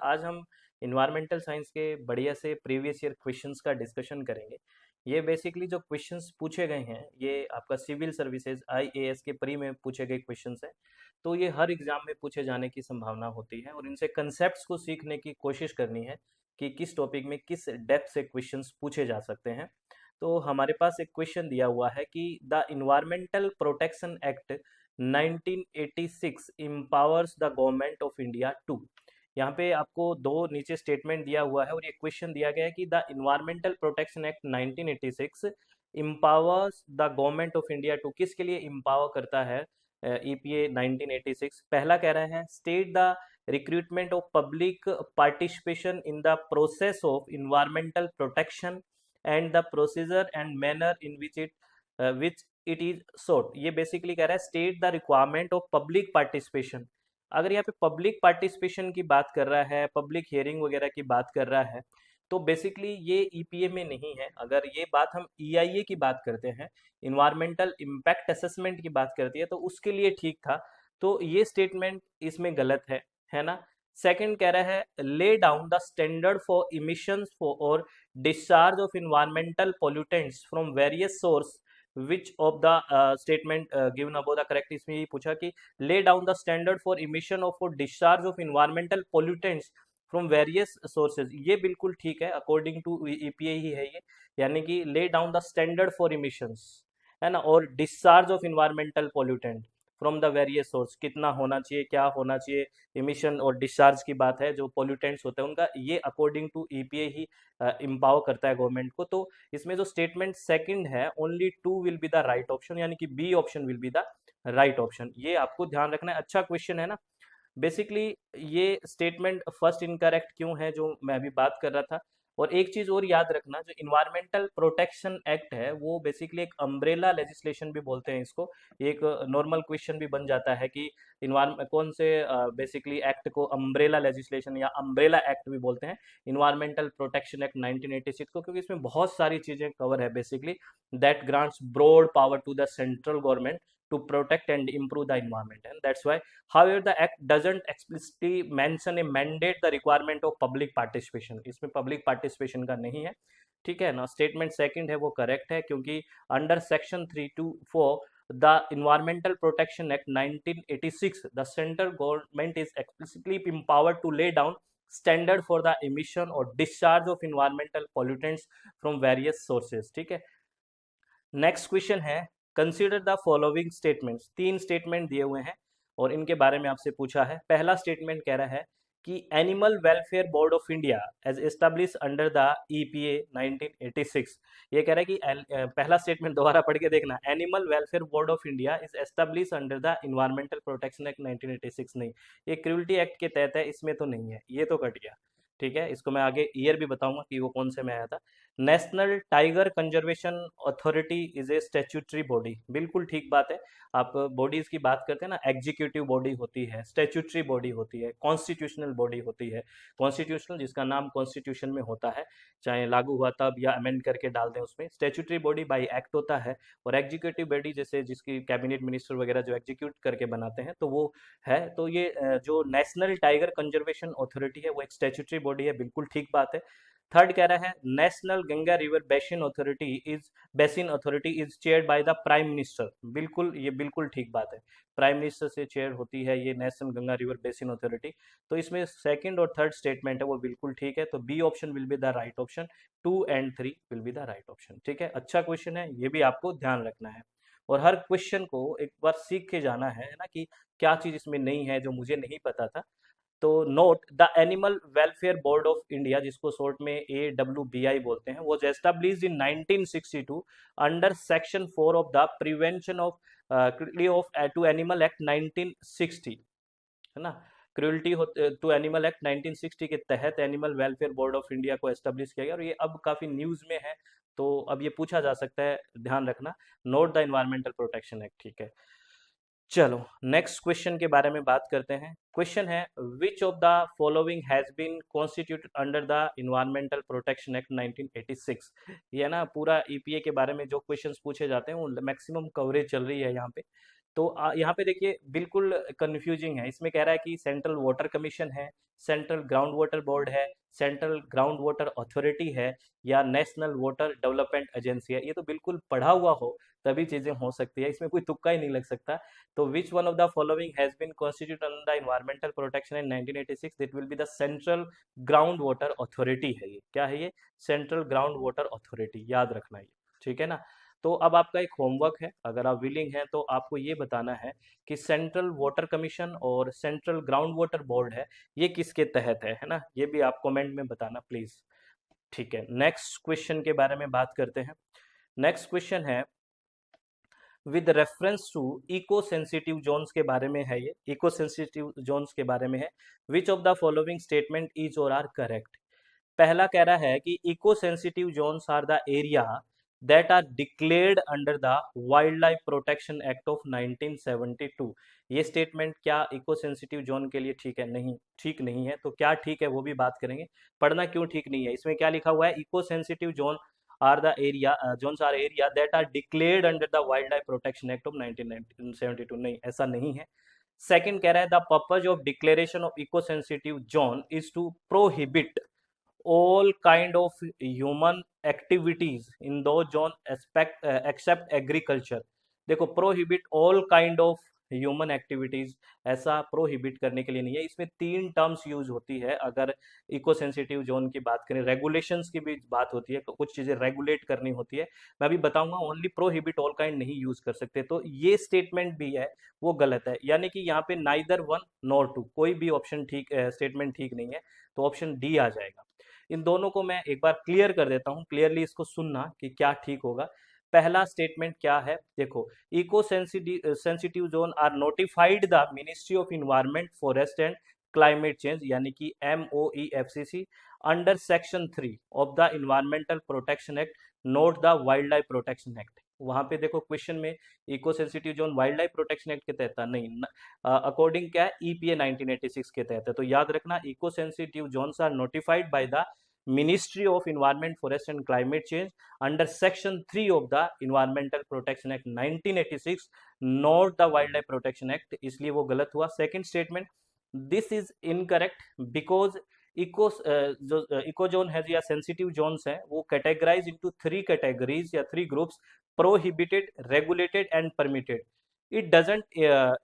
आज हम environmental science के बढ़िया से प्रीवियस ईयर क्वेश्चंस का डिस्कशन करेंगे। ये बेसिकली जो क्वेश्चंस पूछे गए हैं ये आपका सिविल सर्विसेज आईएएस के प्री में पूछे गए क्वेश्चंस हैं। तो ये हर एग्जाम में पूछे जाने की संभावना होती है और इनसे कंसेप्ट्स को सीखने की कोशिश करनी है कि किस टॉपिक में किस डेप्थ से क्वेश्चंस पूछे जा सकते हैं। तो हमारे पास एक क्वेश्चन दिया हुआ है कि the environmental protection act 1986 empowers the government of India to. यहाँ पे आपको दो नीचे स्टेटमेंट दिया हुआ है और ये क्वेश्चन दिया गया है कि the environmental protection act 1986 empowers the government of India to, किसके लिए इम्पावर करता है ईपीए 1986। पहला कह रहा है state the recruitment of public participation in the process of environmental protection and the procedure and manner in which it is sought. ये basically कह रहा है state the requirement of public participation. अगर यहाँ पे पब्लिक पार्टिसिपेशन की बात कर रहा है, पब्लिक हियरिंग वगैरह की बात कर रहा है, तो बेसिकली ये ईपीए में नहीं है। अगर ये बात हम ईआईए की बात करते हैं, इन्वायरमेंटल इम्पैक्ट असेसमेंट की बात करती है, तो उसके लिए ठीक था। तो ये स्टेटमेंट इसमें गलत है ना। सेकंड कह रहा है lay down the standard for emissions for और discharge of environmental pollutants from various source which of the statement given above the correct. इसमें ये पूछा कि lay down the standard for emission of or discharge of environmental pollutants from various sources। ये बिल्कुल ठीक है, according to EPA ही है ये, यानी कि lay down the standard for emissions है ना, और discharge of environmental pollutant from the various source, कितना होना चाहिए, क्या होना चाहिए, इमिशन और डिस्चार्ज की बात है, जो पोल्यूटेंट्स होते हैं उनका, ये अकॉर्डिंग टू ईपीए ही इम्पावर करता है गवर्नमेंट को। तो इसमें जो स्टेटमेंट सेकंड है only two will be the right option, यानी कि B option will be the right option. ये आपको ध्यान रखना है। अच्छा क्वेश्चन है ना। बेसिकली ये स्टेटमेंट फर्स्ट इनकरेक्ट क्यों है, जो मैं अभी बात कर रहा था। और एक चीज और याद रखना, जो इन्वायरमेंटल प्रोटेक्शन एक्ट है वो बेसिकली एक अम्ब्रेला लेजिस्लेशन भी बोलते हैं इसको। एक नॉर्मल क्वेश्चन भी बन जाता है कि इन्वायरमेंट कौन से बेसिकली एक्ट को अम्ब्रेला लेजिस्लेशन या अम्ब्रेला एक्ट भी बोलते हैं, इन्वायरमेंटल प्रोटेक्शन एक्ट 1986 को, क्योंकि इसमें बहुत सारी चीजें कवर है basically. That grants broad power to the central government to protect and improve the environment, and that's why, however, the act doesn't explicitly mention a mandate the requirement of public participation। इसमें public participation का नहीं है, ठीक है ना। Statement second है वो correct है, क्योंकि under section 324 the environmental protection act 1986 the central government is explicitly empowered to lay down standard for the emission or discharge of environmental pollutants from various sources, ठीक है। नेक्स्ट क्वेश्चन है consider the following statements. तीन statement दिए हुए हैं और इनके बारे में आपसे पूछा है। पहला स्टेटमेंट कह रहा है कि animal welfare board of India as establish under the EPA 1986। ये कह रहा है कि पहला स्टेटमेंट दोबारा पढ़ के देखना, animal welfare board of India is establish under the environmental protection act 1986 नहीं, ये क्रूल्टी एक्ट के तहत है, इसमें तो नहीं है, ये तो कट गया, ठीक है। इसको मैं आगे ईयर भी बताऊंगा कि वो कौन से में आया था। National tiger conservation authority is a statutory body, बिल्कुल ठीक बात है। आप बॉडीज की बात करते हैं ना, एग्जीक्यूटिव बॉडी होती है, स्टैट्यूटरी बॉडी होती है, कॉन्स्टिट्यूशनल बॉडी होती है। कॉन्स्टिट्यूशनल जिसका नाम कॉन्स्टिट्यूशन में होता है, चाहे लागू हुआ तब या अमेंड करके डाल दें उसमें। स्टैट्यूटरी बॉडी बाई एक्ट होता है, और एग्जीक्यूटिव बॉडी जैसे जिसकी कैबिनेट मिनिस्टर वगैरह जो एग्जीक्यूट करके बनाते हैं, तो वो है। तो ये जो नेशनल टाइगर कंजर्वेशन अथॉरिटी है वो एक स्टैट्यूटरी बॉडी है, बिल्कुल ठीक बात है। थर्ड कह रहा है national Ganga river basin authority is chaired by the prime minister, बिल्कुल ये बिल्कुल ठीक बात है, प्राइम मिनिस्टर से चेयर होती है ये national Ganga river basin authority. तो इसमें सेकंड और थर्ड स्टेटमेंट है वो बिल्कुल ठीक है, तो B option will be the right option, 2 and 3 will be the right option, ठीक है। अच्छा क्वेश्चन है, ये भी आपको ध्यान रखना है और हर क्वेश्चन को एक बार सीख के जाना है ना, कि क्या चीज इसमें नहीं है जो मुझे नहीं पता था। तो note the animal welfare board of India, जिसको शॉर्ट में AWBI बोलते हैं, वो established in 1962 under section 4 of the prevention of to animal act 1960, है ना। क्रूअल्टी टू एनिमल एक्ट 1960 के तहत animal welfare board of India को एस्टेब्लिश किया गया, और ये अब काफी न्यूज में है, तो अब ये पूछा जा सकता है, ध्यान रखना। Note the environmental protection act, ठीक है। चलो नेक्स्ट क्वेश्चन के बारे में बात करते हैं। क्वेश्चन है which of the following has been constituted under the environmental protection act 1986। ये ना पूरा ईपीए के बारे में जो क्वेश्चंस पूछे जाते हैं वो मैक्सिमम कवरेज चल रही है यहाँ पे। तो यहाँ पे देखिए बिल्कुल कंफ्यूजिंग है, इसमें कह रहा है कि सेंट्रल वाटर कमीशन है, सेंट्रल ग्राउंड वाटर बोर्ड है, सेंट्रल ग्राउंड वाटर अथॉरिटी है, या नेशनल वाटर डेवलपमेंट एजेंसी है। ये तो बिल्कुल पढ़ा हुआ हो तभी चीजें हो सकती है, इसमें कोई तुक्का ही नहीं लग सकता। तो which one of the following has been constitute under the environmental protection in 1986, that will be the central ground water authority है। ये क्या है? ये सेंट्रल ग्राउंड वाटर अथॉरिटी, याद रखना ये, ठीक है ना। तो अब आपका एक होमवर्क है, अगर आप विलिंग हैं तो आपको ये बताना है कि सेंट्रल वाटर कमीशन और सेंट्रल ग्राउंड वाटर बोर्ड है, ये किसके तहत है ना, ये भी आप कमेंट में बताना प्लीज। ठीक है, नेक्स्ट क्वेश्चन के बारे में बात करते हैं। नेक्स्ट क्वेश्चन है with reference to eco sensitive zones के बारे में है। ये इको सेंसिटिव जोन्स के बारे में है। Which of the following statement is और आर करेक्ट। पहला कह रहा है कि eco sensitive zones are the area that are declared under the wild life protection act of 1972। ये स्टेटमेंट क्या इको सेंसिटिव जोन के लिए ठीक है? नहीं, ठीक नहीं है। तो क्या ठीक है वो भी बात करेंगे। पढ़ना क्यों ठीक नहीं है, इसमें क्या लिखा हुआ है? Eco sensitive zone are the area zones are area that are declared under the wild life protection act of 1972। नहीं, ऐसा नहीं है। सेकंड कह रहा है the purpose of declaration of eco sensitive zone is to prohibit all kind of human activities in those zone aspect except agriculture। देखो, prohibit all kind of human activities, ऐसा prohibit करने के लिए नहीं है। इसमें तीन टर्म्स यूज होती है अगर इको सेंसिटिव जोन की बात करें। रेगुलेशंस की भी बात होती है, कुछ चीजें रेगुलेट करनी होती है। मैं अभी बताऊंगा, ओनली प्रोहिबिट ऑल काइंड नहीं यूज कर सकते। तो ये स्टेटमेंट भी है वो गलत है, यानी कि यहाँ पे नाइदर वन नॉर टू, कोई भी ऑप्शन ठीक स्टेटमेंट ठीक नहीं है। तो ऑप्शन डी आ जाएगा। इन दोनों को मैं एक बार क्लियर कर देता हूं, क्लियरली इसको सुनना कि क्या ठीक होगा। पहला स्टेटमेंट क्या है? देखो, eco sensitive zone are notified the ministry of environment forest and climate change, यानी कि MOEFCC, under section 3 of the environmental protection act, note the wild life protection act. वहां पे देखो क्वेश्चन में eco sensitive zone wild life protection act के तहत था, नहीं, अकॉर्डिंग क्या है? EPA 1986 के तहत है। तो याद रखना, eco sensitive zones are notified by the Ministry of Environment, Forest and Climate Change under Section 3 of the Environmental Protection Act 1986, not the Wildlife Protection Act, इसलिए वो गलत हुआ। Second statement, this is incorrect because जो eco zone है या sensitive Jones है वो categorise into 3 categories या 3 groups, prohibited, regulated and permitted. It doesn't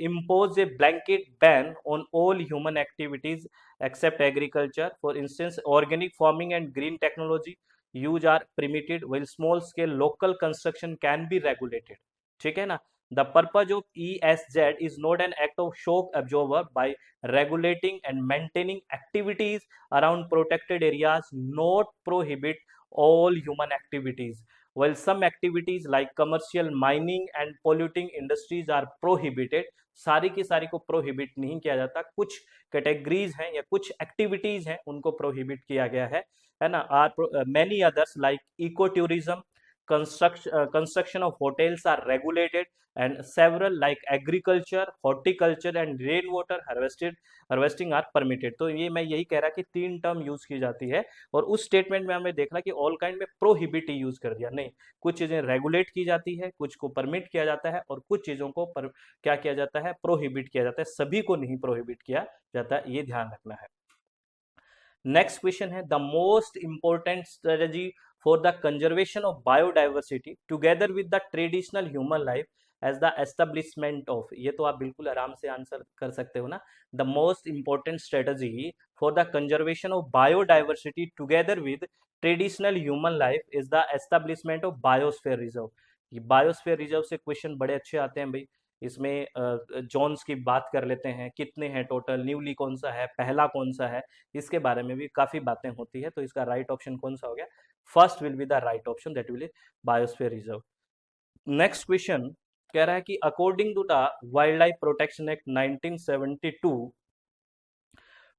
impose a blanket ban on all human activities except agriculture. For instance, organic farming and green technology use are permitted, while small scale local construction can be regulated. ठीक है ना? The purpose of ESZ is not an act of shock absorber by regulating and maintaining activities around protected areas, not prohibit all human activities. While some activities like commercial mining and polluting industries are prohibited, सारी की सारी को prohibit नहीं किया जाता, कुछ categories हैं या कुछ एक्टिविटीज हैं उनको प्रोहिबिट किया गया है ना। Are many others like eco tourism, construction of hotels are regulated, and several like agriculture, horticulture and rainwater harvesting are permitted। तो ये मैं यही कह रहा कि तीन टर्म यूज की जाती है, और उस स्टेटमेंट में हमें देखना कि ऑल काइंड में प्रोहिबिट यूज कर दिया। नहीं, कुछ चीजें रेगुलेट की जाती है, कुछ को परमिट किया जाता है, और कुछ चीजों को क्या किया जाता है? प्रोहिबिट किया जाता है। सभी को नहीं प्रोहिबिट किया जाता है, ये ध्यान रखना है। नेक्स्ट क्वेश्चन है the most important strategy for the conservation of biodiversity together with the traditional human life as the establishment of. ये तो आप बिल्कुल आराम से आंसर कर सकते हो ना। The most important strategy for the conservation of biodiversity together with traditional human life is the establishment of biosphere reserve. ये बायोस्फीयर रिजर्व से क्वेश्चन बड़े अच्छे आते हैं भाई। इसमें जोन्स की बात कर लेते हैं, कितने हैं टोटल, न्यूली कौन सा है, पहला कौन सा है, इसके बारे में भी काफी बातें होती है। तो इसका राइट ऑप्शन कौन सा हो गया? First will be the right option, that will biosphere reserve. Next question कह रहा है कि according to the wild life protection act 1972,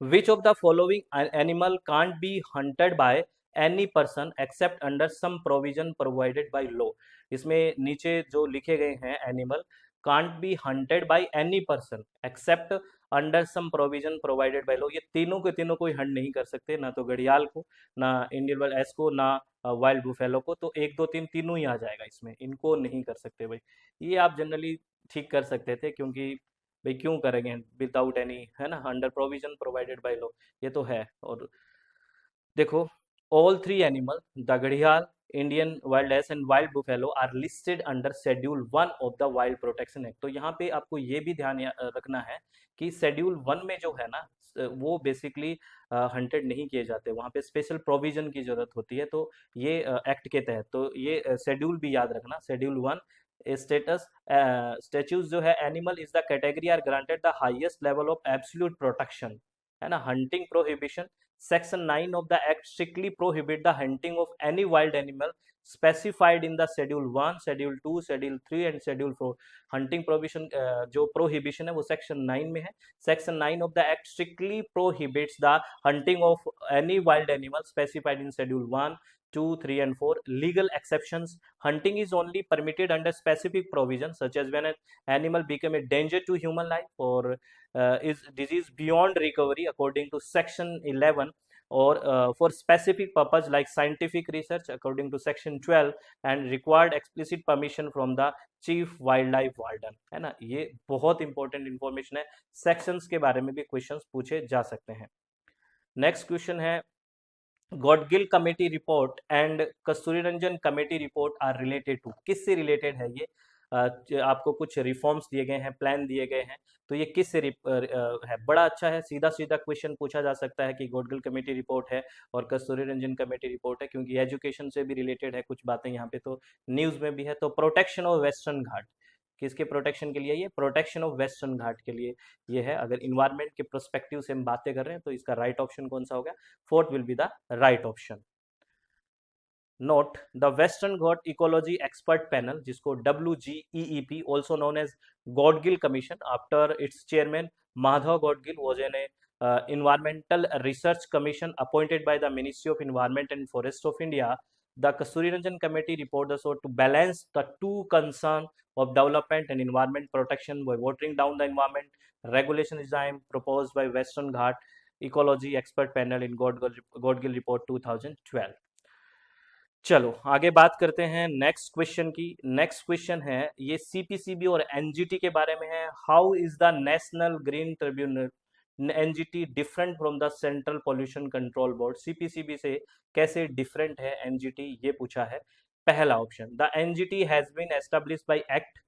which of the following animal can't be hunted by any person except under some provision provided by law. इसमें नीचे जो लिखे गए हैं animal can't be hunted by any person except under some provision provided by law. ये तीनों के तीनों कोई हंट नहीं कर सकते, ना तो घड़ियाल को, ना इंडियन वाइल्ड एस को, ना वाइल्ड बुफेलो को। तो 1 2 3 तीनों ही आ जाएगा इसमें, इनको नहीं कर सकते भाई। ये आप जनरली ठीक कर सकते थे, क्योंकि भाई क्यों करेंगे विदाउट एनी, है ना, under provision provided by law, ये तो है। और देखो, ऑल थ्री एनिमल, द घड़ियाल, Indian wild ass and wild buffalo are listed under schedule 1 of the wild protection act. तो यहाँ पे आपको ये भी ध्यान रखना है कि शेड्यूल 1 में जो है ना, वो बेसिकली हंटेड नहीं किए जाते, वहाँ पे स्पेशल प्रोविजन की जरूरत होती है। तो ये एक्ट के तहत, तो ये शेड्यूल भी याद रखना, शेड्यूल 1 स्टेटस स्टेच्यूज जो है, animal is the category are granted the highest level of absolute protection, है ना। Hunting prohibition, Section 9 of the Act strictly prohibit the hunting of any wild animal specified in the Schedule 1, Schedule 2, Schedule 3 and Schedule 4। Hunting prohibition, जो prohibition है वो section 9 में है। Section 9 of the act strictly prohibits the hunting of any wild animal specified in Schedule 1, 2, 3 and 4। Legal exceptions: hunting is only permitted under specific provisions, such as when an animal become a danger to human life or is disease beyond recovery according to section 11, or for specific purpose like scientific research according to section 12, and required explicit permission from the chief wild life warden, है ना। ये बहुत important information है, sections के बारे में भी questions पूछे जा सकते हैं। नेक्स्ट क्वेश्चन है, Gadgil committee report and Kasturirangan committee report are related to, किससे रिलेटेड है ये? आपको कुछ रिफॉर्म्स दिए गए हैं, प्लान दिए गए हैं, तो ये किससे है? बड़ा अच्छा है, सीधा सीधा क्वेश्चन पूछा जा सकता है कि गॉडगिल कमेटी रिपोर्ट है और कस्तूरी रंजन कमेटी रिपोर्ट है, क्योंकि एजुकेशन से भी रिलेटेड है कुछ बातें यहाँ पे, तो न्यूज़ में भी है। तो प्रोटेक्शन ऑफ वेस्टर्न घाट, किसके प्रोटेक्शन के लिए? ये प्रोटेक्शन ऑफ वेस्टर्न घाट के लिए ये है। अगर इन्वायरमेंट के प्रोस्पेक्टिव से हम बातें कर रहे हैं तो इसका राइट ऑप्शन कौन सा होगा? Fourth will be the right option. Note, the western Ghat ecology expert panel, जिसको WGEEP also known as Gadgil commission, after its chairman Madhav Gadgil was an environmental research commission appointed by the Ministry of Environment and Forest of India. The Kasturi Ranjan committee report sought to balance the two concerns of development and environment protection by watering down the environment regulation design proposed by Western Ghat Ecology Expert Panel in Godgill Report 2012। चलो आगे बात करते हैं next question की। Next question है, ये CPCB और NGT के बारे में है। How is the national green tribunal NGT different from the central pollution control board? CPCB से कैसे डिफरेंट है NGT, ये पूछा है। पहला option, the NGT has been established by act,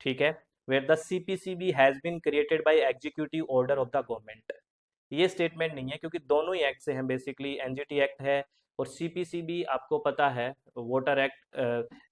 ठीक है, where the CPCB has been created by executive order of the government. ये स्टेटमेंट नहीं है, क्योंकि दोनों ही एक्ट से हैं बेसिकली। NGT एक्ट है और CPCB आपको पता है वाटर एक्ट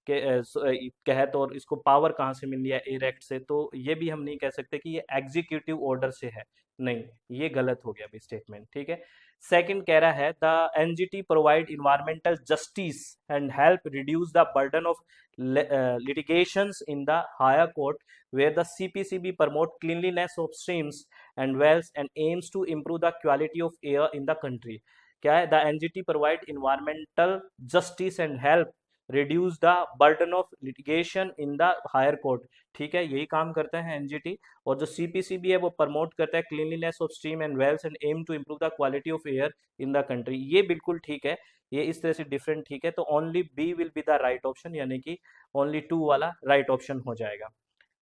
के है, तो इसको पावर कहाँ से मिल रही है? एयर एक्ट से। तो ये भी हम नहीं कह सकते कि ये एग्जीक्यूटिव ऑर्डर से है, नहीं, ये गलत हो गया स्टेटमेंट, ठीक है। सेकंड कह रहा है, the NGT provide environmental justice and help reduce the burden of litigations in the higher court, where the CPCB promote cleanliness of streams and wells and aims to improve the quality of air in the country। क्या है? The NGT provide environmental justice and help reduce the burden of litigation in the higher court, ठीक है, यही काम करता है NGT। और जो CPCB है वो प्रमोट करता है cleanliness of stream and wells and aim to improve the quality of air in the country. ये बिल्कुल ठीक है, ये इस तरह से डिफरेंट ठीक है। तो only B will be the right option, यानी कि ओनली 2 वाला राइट ऑप्शन हो जाएगा।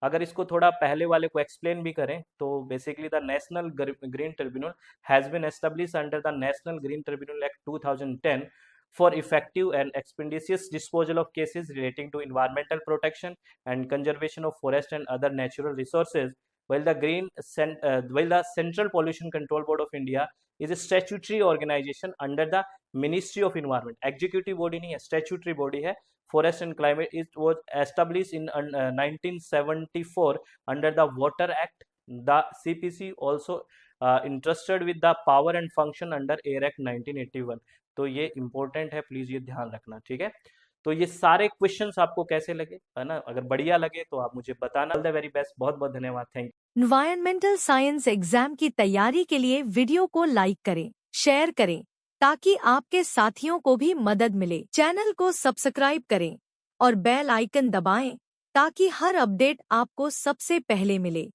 अगर इसको थोड़ा पहले वाले को एक्सप्लेन भी करें तो basically the national green tribunal has been established under the national green tribunal act 2010 for effective and expeditious disposal of cases relating to environmental protection and conservation of forest and other natural resources, while the Central Pollution Control Board of India is a statutory organization under the Ministry of Environment। executive body नहीं है, statutory body है। Forest and Climate, it was established in 1974 under the Water Act। the CPC also interested with the power and function under Air Act 1981। तो ये important है, please ये ध्यान रखना, ठीक है। तो ये सारे क्वेश्चंस आपको कैसे लगे, है ना? अगर बढ़िया लगे तो आप मुझे बताना। ऑल द वेरी बेस्ट, बहुत बहुत धन्यवाद, thank you. Environmental science exam की तैयारी के लिए वीडियो को लाइक करें, शेयर करें, ताकि आपके साथियों को भी मदद मिले। चैनल को सब्सक्राइब करें और बेल आइकन दबाएं, ताकि हर अपडेट आपको सबसे पहले मिले।